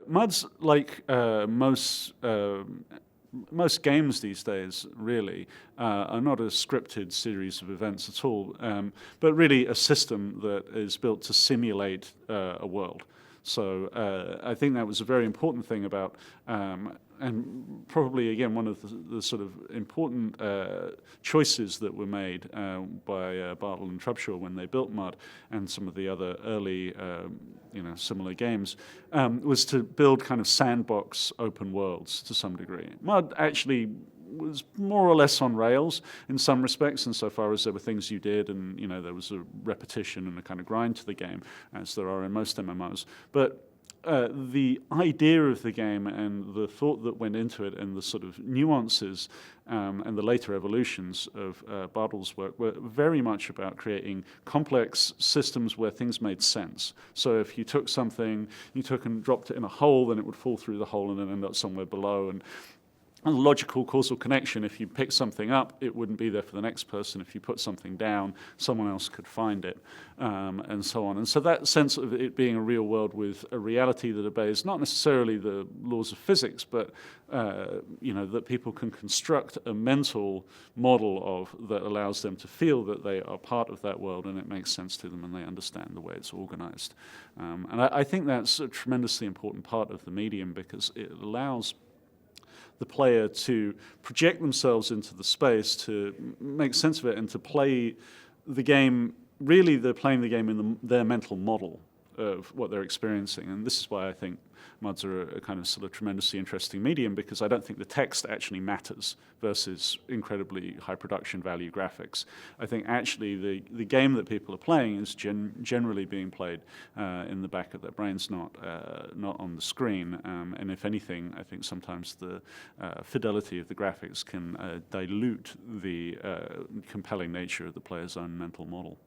MUD's like most games these days, really, are not a scripted series of events at all, but really a system that is built to simulate a world. So I think that was a very important thing about, and probably, again, one of the sort of important choices that were made by Bartle and Trubshaw when they built MUD and some of the other early similar games, was to build kind of sandbox open worlds to some degree. MUD actually was more or less on rails in some respects, insofar as there were things you did, and there was a repetition and a kind of grind to the game, as there are in most MMOs. But the idea of the game and the thought that went into it and the sort of nuances and the later evolutions of Bartle's work were very much about creating complex systems where things made sense. So if you took something, you took and dropped it in a hole, then it would fall through the hole and then end up somewhere below. And a logical causal connection, if you pick something up, it wouldn't be there for the next person. If you put something down, someone else could find it, and so on. And so that sense of it being a real world with a reality that obeys not necessarily the laws of physics, but that people can construct a mental model of that allows them to feel that they are part of that world and it makes sense to them and they understand the way it's organized. And I think that's a tremendously important part of the medium, because it allows the player to project themselves into the space, to make sense of it, and to play the game. Really, they're playing the game in their mental model of what they're experiencing. And this is why I think MUDs are a kind of sort of tremendously interesting medium, because I don't think the text actually matters versus incredibly high production value graphics. I think actually the game that people are playing is generally being played in the back of their brains, not on the screen. And if anything, I think sometimes the fidelity of the graphics can dilute the compelling nature of the player's own mental model.